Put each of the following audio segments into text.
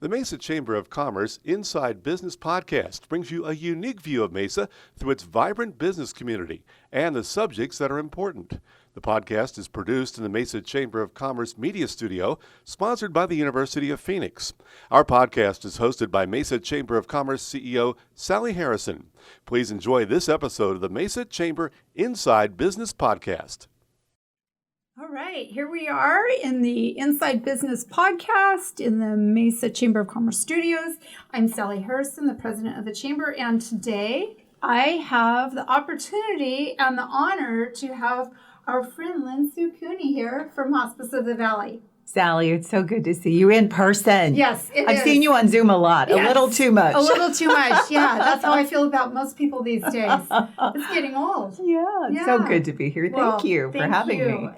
The Mesa Chamber of Commerce Inside Business podcast brings you a unique view of Mesa through its vibrant business community and the subjects that are important. The podcast is produced in the Mesa Chamber of Commerce Media Studio, sponsored by the University of Phoenix. Our podcast is hosted by Mesa Chamber of Commerce CEO Sally Harrison. Please enjoy this episode of the Mesa Chamber Inside Business podcast. All right, here we are in the Inside Business podcast in the Mesa Chamber of Commerce studios. I'm Sally Harrison, the president of the chamber, and today I have the opportunity and the honor to have our friend Lin Sue Cooney here from Hospice of the Valley. Sally, it's so good to see you in person. Yes, I've seen you on Zoom a lot, yes, a little too much. A little too much, yeah. That's how I feel about most people these days. It's getting old. Yeah, it's so good to be here. Thank you for having me.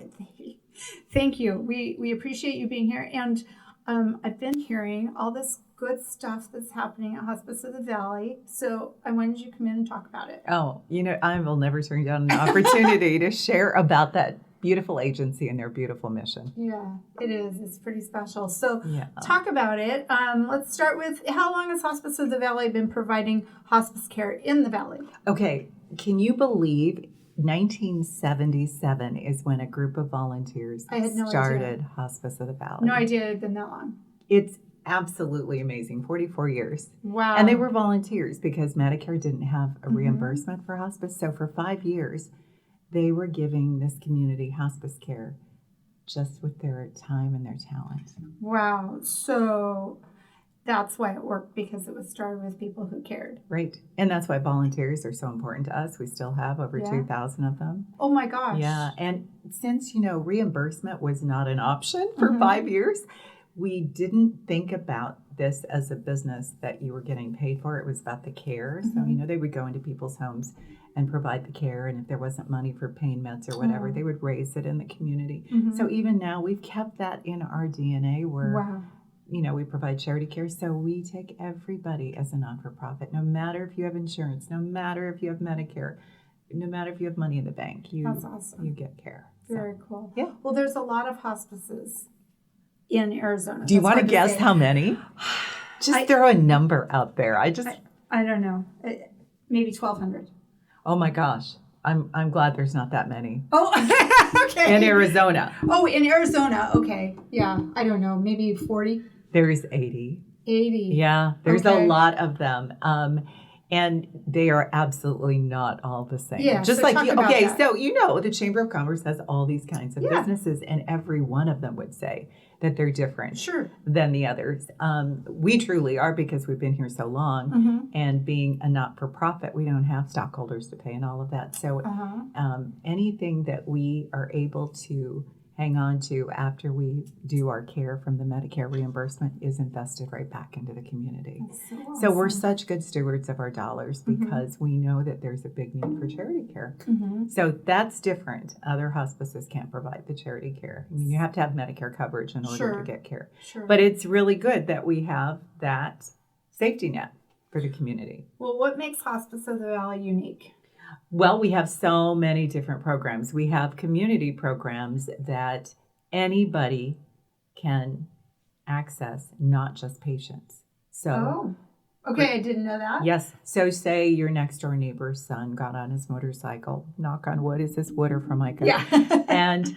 Thank you. We appreciate you being here. And I've been hearing all this good stuff that's happening at Hospice of the Valley. So I wanted you to come in and talk about it. Oh, I will never turn down an opportunity to share about that beautiful agency and their beautiful mission. Yeah, it is. It's pretty special. So talk about it. Let's start with, how long has Hospice of the Valley been providing hospice care in the Valley? Okay. Can you believe 1977 is when a group of volunteers started Hospice of the Valley? No idea it had been that long. It's absolutely amazing. 44 years. Wow. And they were volunteers because Medicare didn't have a reimbursement for hospice. So for 5 years, they were giving this community hospice care just with their time and their talent. Wow. So that's why it worked, because it was started with people who cared. Right. And that's why volunteers are so important to us. We still have over 2,000 of them. Oh my gosh. Yeah. And since, reimbursement was not an option for 5 years, we didn't think about this as a business that you were getting paid for. It was about the care. So, they would go into people's homes and provide the care. And if there wasn't money for pain meds or whatever, they would raise it in the community. So even now, we've kept that in our DNA where, we provide charity care. So we take everybody as a non-for-profit, no matter if you have insurance, no matter if you have Medicare, no matter if you have money in the bank. That's awesome. You get care. Very cool. Yeah. Well, there's a lot of hospices in Arizona. Do you want to guess how many? Just throw a number out there. I don't know. Maybe 1,200. Oh my gosh. I'm glad there's not that many. Oh, okay. In Arizona. Oh, in Arizona. Okay. Yeah. I don't know. Maybe 40. There's 80. 80. Yeah. There's a lot of them. And they are absolutely not all the same. Yeah. Just so like so the Chamber of Commerce has all these kinds of businesses, and every one of them would say that they're different than the others. We truly are, because we've been here so long, and being a not-for-profit, we don't have stockholders to pay and all of that. So anything that we are able to hang on to after we do our care from the Medicare reimbursement is invested right back into the community. So awesome. So we're such good stewards of our dollars because we know that there's a big need for charity care. So that's different. Other hospices can't provide the charity care. I mean, you have to have Medicare coverage in order to get care. But it's really good that we have that safety net for the community. Well, what makes Hospice of the Valley unique? Well, we have so many different programs. We have community programs that anybody can access, not just patients. So, I didn't know that. Yes. So say your next door neighbor's son got on his motorcycle, knock on wood, is this wood or formica? Yeah. And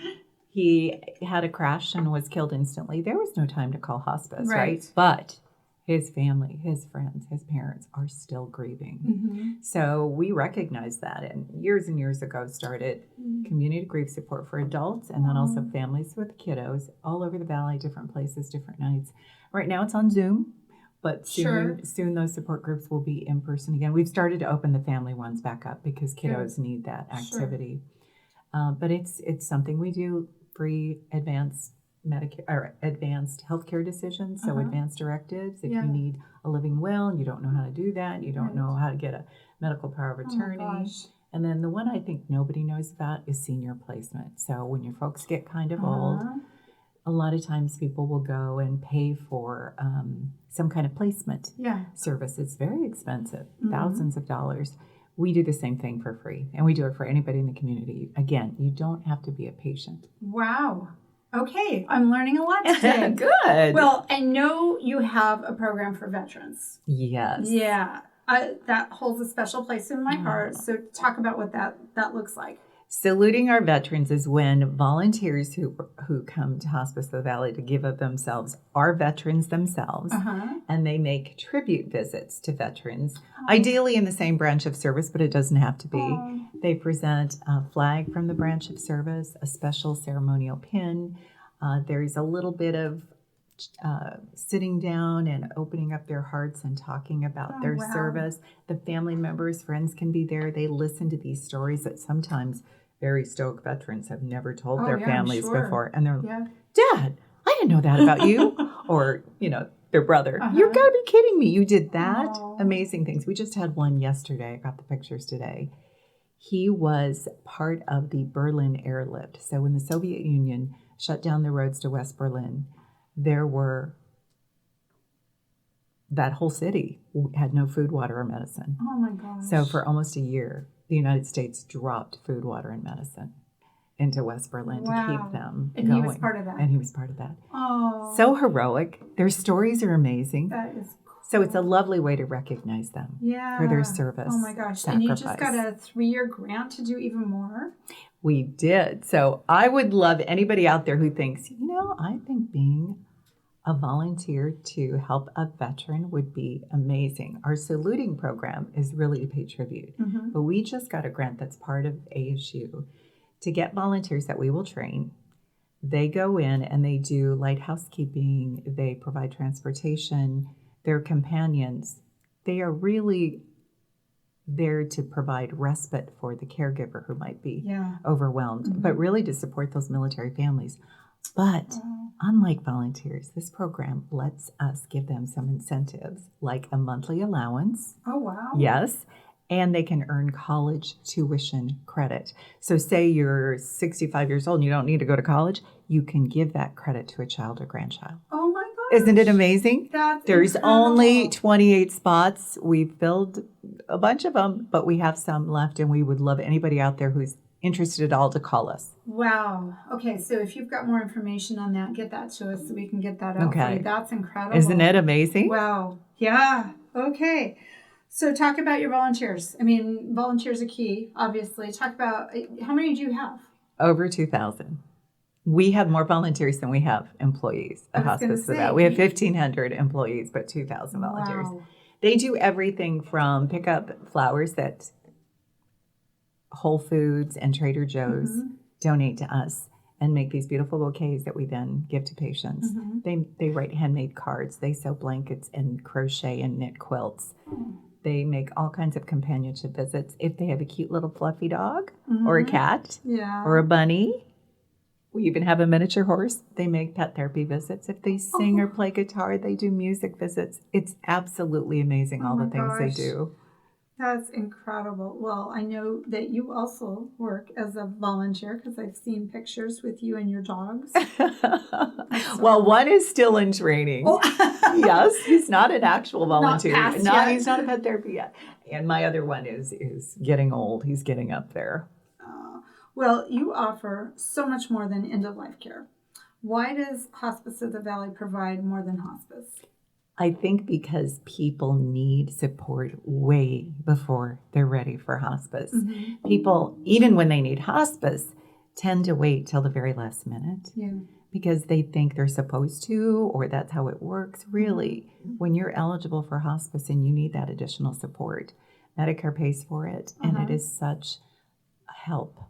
he had a crash and was killed instantly. There was no time to call hospice, right? But his family, his friends, his parents are still grieving. So we recognize that, and years ago started community grief support for adults, and then also families with kiddos all over the valley, different places, different nights. Right now it's on Zoom, but soon those support groups will be in person again. We've started to open the family ones back up because kiddos need that activity. But it's something we do. Free advanced Medicare or advanced healthcare decisions, so advanced directives. If you need a living will and you don't know how to do that, you don't know how to get a medical power of attorney. And then the one I think nobody knows about is senior placement. So when your folks get kind of old, a lot of times people will go and pay for some kind of placement service. It's very expensive, thousands of dollars. We do the same thing for free, and we do it for anybody in the community. Again, you don't have to be a patient. Wow. Okay, I'm learning a lot today. Good. Well, I know you have a program for veterans. Yes. Yeah, that holds a special place in my heart. So talk about what that looks like. Saluting our veterans is when volunteers who come to Hospice of the Valley to give of themselves are veterans themselves, and they make tribute visits to veterans, ideally in the same branch of service, but it doesn't have to be. They present a flag from the branch of service, a special ceremonial pin. There's a little bit of sitting down and opening up their hearts and talking about their service. The family members, friends can be there. They listen to these stories that sometimes very stoic veterans have never told their families before. And they're like, Dad, I didn't know that about you. Or, their brother, you've got to be kidding me. You did that? Amazing things. We just had one yesterday. I got the pictures today. He was part of the Berlin airlift. So when the Soviet Union shut down the roads to West Berlin, that whole city had no food, water, or medicine. Oh my gosh. So for almost a year, the United States dropped food, water, and medicine into West Berlin to keep them going. And he was part of that. And he was part of that. Oh. So heroic. Their stories are amazing. That is cool. So it's a lovely way to recognize them for their service. Oh my gosh. Sacrifice. And you just got a 3-year grant to do even more? We did. So I would love anybody out there who thinks, I think being a volunteer to help a veteran would be amazing. Our saluting program is really to pay tribute, but we just got a grant that's part of ASU to get volunteers that we will train. They go in and they do light housekeeping. They provide transportation. They're companions. They are really there to provide respite for the caregiver who might be overwhelmed, but really to support those military families. But unlike volunteers, this program lets us give them some incentives, like a monthly allowance. Oh, wow. Yes. And they can earn college tuition credit. So say you're 65 years old and you don't need to go to college, you can give that credit to a child or grandchild. Oh, my gosh. Isn't it amazing? There's incredible. Only 28 spots. We've filled a bunch of them, but we have some left, and we would love anybody out there who's interested at all to call us. Wow. Okay, so if you've got more information on that, get that to us so we can get that out for you. That's incredible. Isn't it amazing? Wow. Yeah. Okay. So talk about your volunteers. I mean, volunteers are key, obviously. Talk about, how many do you have? Over 2,000. We have more volunteers than we have employees at Hospice of the Valley. We have 1,500 employees, but 2,000 volunteers. Wow. They do everything from pick up flowers that Whole Foods and Trader Joe's donate to us and make these beautiful bouquets that we then give to patients. They write handmade cards. They sew blankets and crochet and knit quilts. They make all kinds of companionship visits. If they have a cute little fluffy dog or a cat or a bunny, we even have a miniature horse. They make pet therapy visits. If they sing or play guitar, they do music visits. It's absolutely amazing all the things they do. That's incredible. Well, I know that you also work as a volunteer because I've seen pictures with you and your dogs. Well, one is still in training. Yes, he's not an actual volunteer. He's not a pet therapy yet. And my other one is getting old. He's getting up there. Well, you offer so much more than end-of-life care. Why does Hospice of the Valley provide more than hospice? I think because people need support way before they're ready for hospice. People, even when they need hospice, tend to wait till the very last minute because they think they're supposed to, or that's how it works. Really, when you're eligible for hospice and you need that additional support, Medicare pays for it, and it is such a help.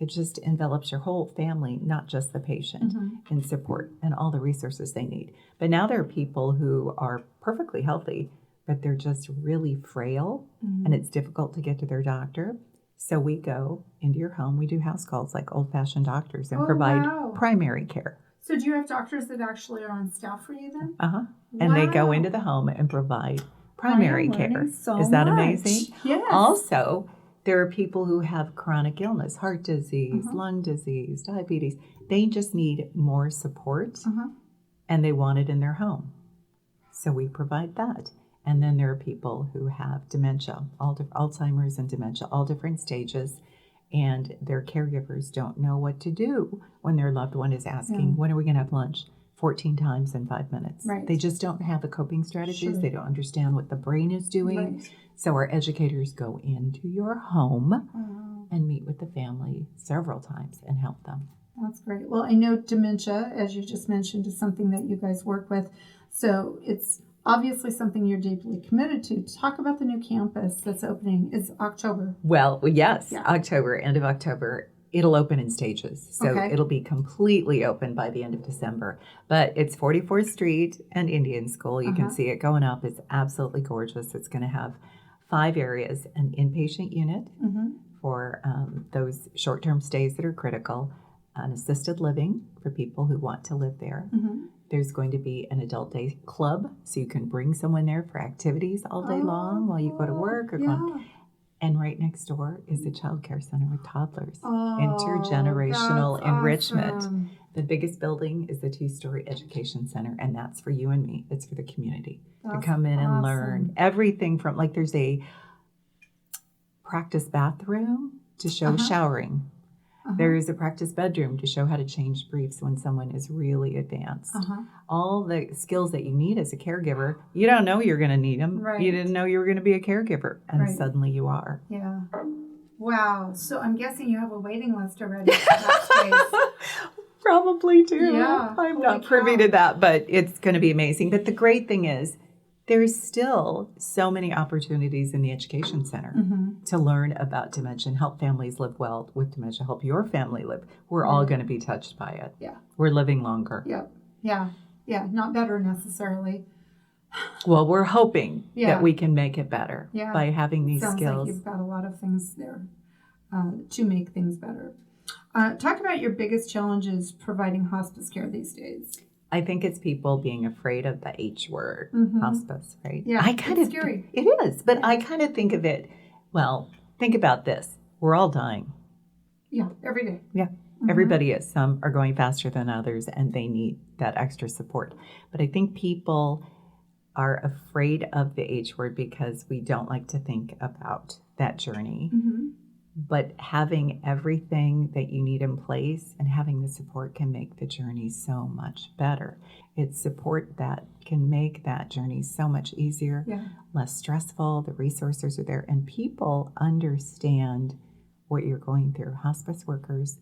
It just envelops your whole family, not just the patient, in support and all the resources they need. But now there are people who are perfectly healthy, but they're just really frail, and it's difficult to get to their doctor. So we go into your home. We do house calls like old-fashioned doctors and provide primary care. So do you have doctors that actually are on staff for you then? And they go into the home and provide primary care. So Is that amazing? Yes. Also, there are people who have chronic illness, heart disease, lung disease, diabetes. They just need more support, and they want it in their home. So we provide that. And then there are people who have dementia, Alzheimer's and dementia, all different stages. and their caregivers don't know what to do when their loved one is asking, when are we going to have lunch? 14 times in 5 minutes. Right. They just don't have the coping strategies. Sure. They don't understand what the brain is doing. Right. So our educators go into your home and meet with the family several times and help them. That's great. Well, I know dementia, as you just mentioned, is something that you guys work with. So it's obviously something you're deeply committed to. Talk about the new campus that's opening. It's October. Well, yes, Yeah. October, end of October. It'll open in stages. So Okay. it'll be completely open by the end of December. But it's 44th Street and Indian School. You can see it going up. It's absolutely gorgeous. It's going to have 5 areas, an inpatient unit for those short-term stays that are critical, an assisted living for people who want to live there. There's going to be an adult day club, so you can bring someone there for activities all day long while you go to work or go on. And right next door is a child care center with toddlers. Intergenerational enrichment. Awesome. The biggest building is the 2-story education center, and that's for you and me. It's for the community to come in and learn everything from, like, there's a practice bathroom to show showering. There is a practice bedroom to show how to change briefs when someone is really advanced. All the skills that you need as a caregiver, you don't know you're going to need them. Right. You didn't know you were going to be a caregiver, and suddenly you are. Yeah. Wow. So I'm guessing you have a waiting list already for that space. Probably do. Yeah. I'm not privy to that, but it's going to be amazing. But the great thing is, there's still so many opportunities in the education center to learn about dementia and help families live well with dementia, help your family live. We're all going to be touched by it. Yeah. We're living longer. Yep. Yeah. Yeah. Not better necessarily. Well, we're hoping that we can make it better by having these Sounds skills. like you've got a lot of things there to make things better. Talk about your biggest challenges providing hospice care these days. I think it's people being afraid of the H word, hospice, right? Yeah, it's scary. It is, but I kind of think of it, well, think about this. We're all dying. Yeah, every day. Yeah, everybody is. Some are going faster than others, and they need that extra support. But I think people are afraid of the H word because we don't like to think about that journey. But having everything that you need in place and having the support can make the journey so much better. It's support that can make that journey so much easier, less stressful. The resources are there, and people understand what you're going through. Hospice workers,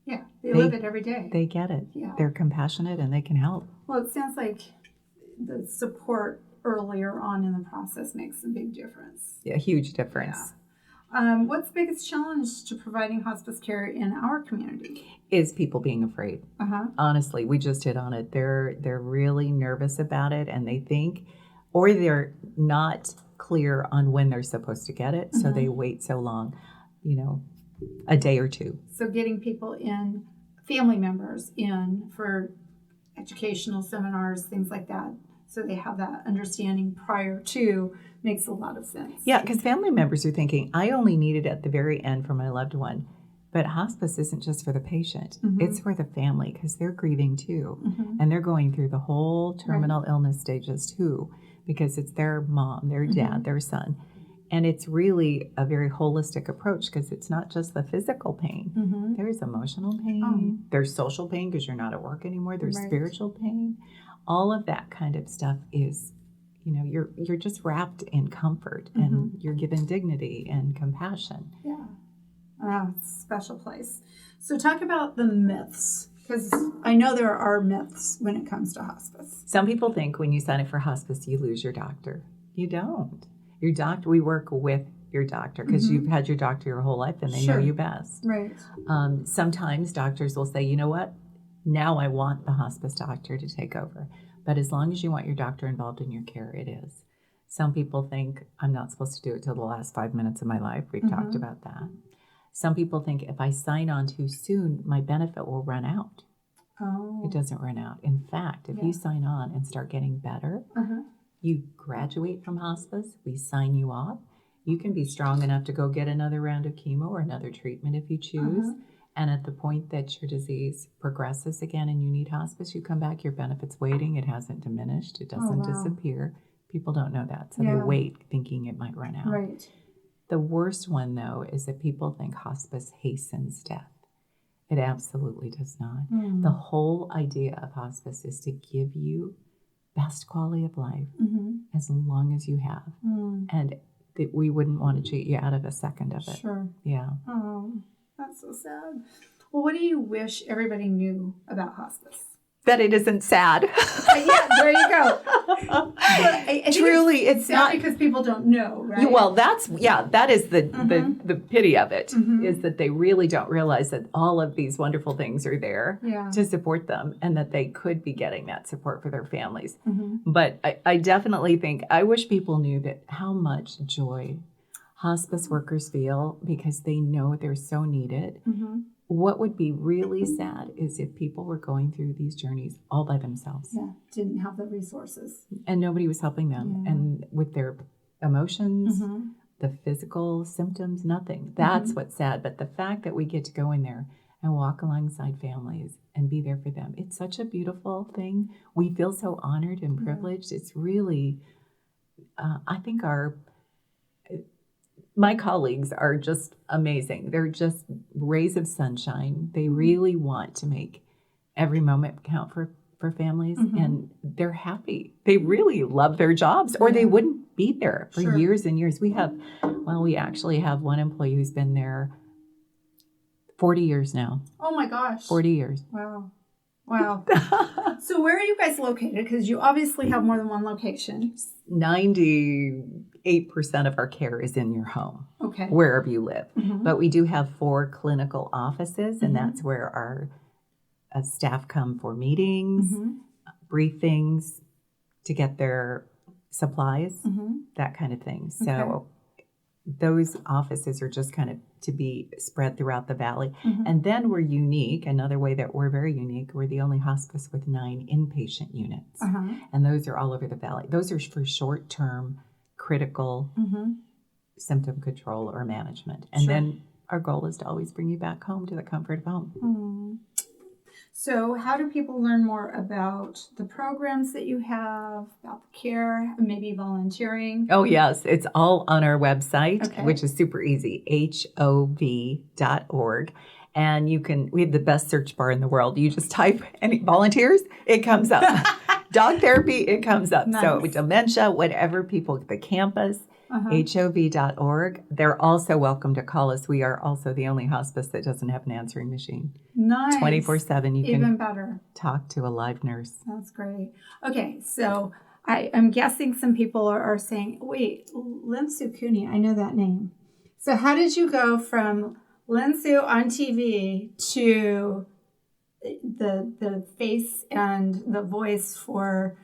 they live it every day. They get it. Yeah. They're compassionate and they can help. Well, it sounds like the support earlier on in the process makes a big difference. A huge difference. Yeah. What's the biggest challenge to providing hospice care in our community? Is people being afraid. Honestly, we just hit on it. They're really nervous about it, and they think, or they're not clear on when they're supposed to get it, so they wait so long, a day or two. So getting people in, family members in for educational seminars, things like that, so they have that understanding prior to, makes a lot of sense. Yeah, because family members are thinking, I only need it at the very end for my loved one. But hospice isn't just for the patient. It's for the family because they're grieving too. And they're going through the whole terminal illness stages too, because it's their mom, their dad, their son. And it's really a very holistic approach because it's not just the physical pain. There's emotional pain. There's social pain because you're not at work anymore. There's spiritual pain. All of that kind of stuff is, you're just wrapped in comfort and you're given dignity and compassion. Yeah. Wow, it's a special place. So talk about the myths, because I know there are myths when it comes to hospice. Some people think when you sign up for hospice, you lose your doctor. You don't. Your doctor, we work with your doctor because you've had your doctor your whole life and they know you best. Right. Sometimes doctors will say, you know what? Now I want the hospice doctor to take over. But as long as you want your doctor involved in your care, it is. Some people think I'm not supposed to do it till the last 5 minutes of my life. We've talked about that. Some people think if I sign on too soon, my benefit will run out. Oh. It doesn't run out. In fact, if you sign on and start getting better, you graduate from hospice, we sign you off. You can be strong enough to go get another round of chemo or another treatment if you choose. And at the point that your disease progresses again and you need hospice, you come back, your benefit's waiting. It hasn't diminished. It doesn't disappear. People don't know that. So they wait thinking it might run out. Right. The worst one, though, is that people think hospice hastens death. It absolutely does not. The whole idea of hospice is to give you best quality of life as long as you have. And that we wouldn't want to cheat you out of a second of it. Sure. Yeah. Oh, that's so sad. Well, what do you wish everybody knew about hospice? That it isn't sad. Yeah, there you go. I think Truly, it's sad not because people don't know, right? Well, that is the pity of it, is that they really don't realize that all of these wonderful things are there to support them, and that they could be getting that support for their families. But I definitely think, I wish people knew that how much joy hospice workers feel because they know they're so needed. What would be really sad is if people were going through these journeys all by themselves. Yeah, didn't have the resources. And nobody was helping them. And with their emotions, the physical symptoms, nothing. That's what's sad. But the fact that we get to go in there and walk alongside families and be there for them, it's such a beautiful thing. We feel so honored and privileged. It's really, I think my colleagues are just amazing. They're just rays of sunshine. They really want to make every moment count for families, and they're happy. They really love their jobs, or they wouldn't be there for years and years. We actually have one employee who's been there 40 years now. Oh my gosh. 40 years. Wow. So where are you guys located? Because you obviously have more than one location. 98% of our care is in your home, wherever you live. But we do have 4 clinical offices, and that's where our staff come for meetings, briefings, to get their supplies, that kind of thing. So those offices are just kind of to be spread throughout the valley. And then we're unique. Another way that we're very unique, we're the only hospice with 9 inpatient units. And those are all over the valley. Those are for short-term critical symptom control or management. And then our goal is to always bring you back home to the comfort of home. So how do people learn more about the programs that you have, about the care, maybe volunteering? Oh, yes. It's all on our website, which is super easy, hov.org. And we have the best search bar in the world. You just type any volunteers, it comes up. Dog therapy, it comes up. Nice. So dementia, whatever people, the campus, hov.org. They're also welcome to call us. We are also the only hospice that doesn't have an answering machine. Nice. 24/7. You Even can better. talk to a live nurse. That's great. Okay, so I'm guessing some people are saying, wait, Lin Sue Cooney, I know that name. So how did you go from Lin Sue on TV to the face and the voice for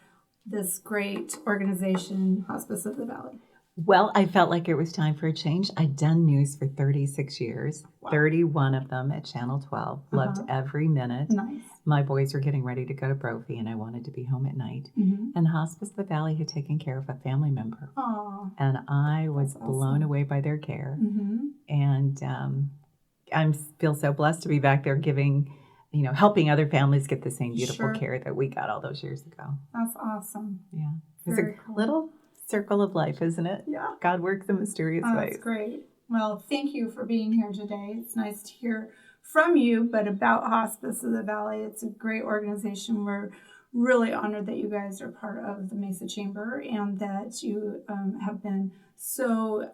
this great organization, Hospice of the Valley? Well, I felt like it was time for a change. I'd done news for 36 years, 31 of them at Channel 12. Loved every minute. Nice. My boys were getting ready to go to Brophy, and I wanted to be home at night. And Hospice of the Valley had taken care of a family member. Aww. And I was blown away by their care. And I feel so blessed to be back there giving, helping other families get the same beautiful care that we got all those years ago. That's awesome. Yeah. It's a little circle of life, isn't it? Yeah. God works in mysterious ways. That's great. Well, thank you for being here today. It's nice to hear from you, but about Hospice of the Valley. It's a great organization. We're really honored that you guys are part of the Mesa Chamber and that you have been so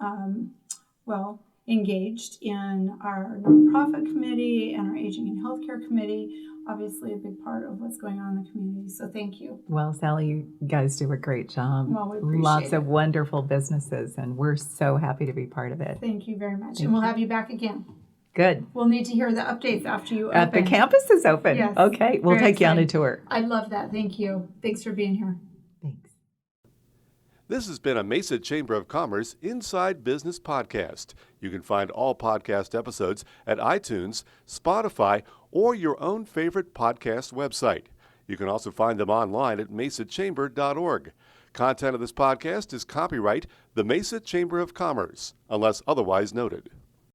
engaged in our nonprofit committee and our aging and healthcare committee. Obviously a big part of what's going on in the community. So thank you. Well, Sally, you guys do a great job. Well, we appreciate Lots it. of wonderful businesses, and we're so happy to be part of it. Thank you very much. And we'll have you back again. Good. We'll need to hear the updates after you At open. the campus is open. Yes. Okay, we'll Very take you on a exciting. tour. I love that. Thank you. Thanks for being here. Thanks. This has been a Mesa Chamber of Commerce Inside Business podcast. You can find all podcast episodes at iTunes, Spotify, or your own favorite podcast website. You can also find them online at mesachamber.org. Content of this podcast is copyright the Mesa Chamber of Commerce, unless otherwise noted.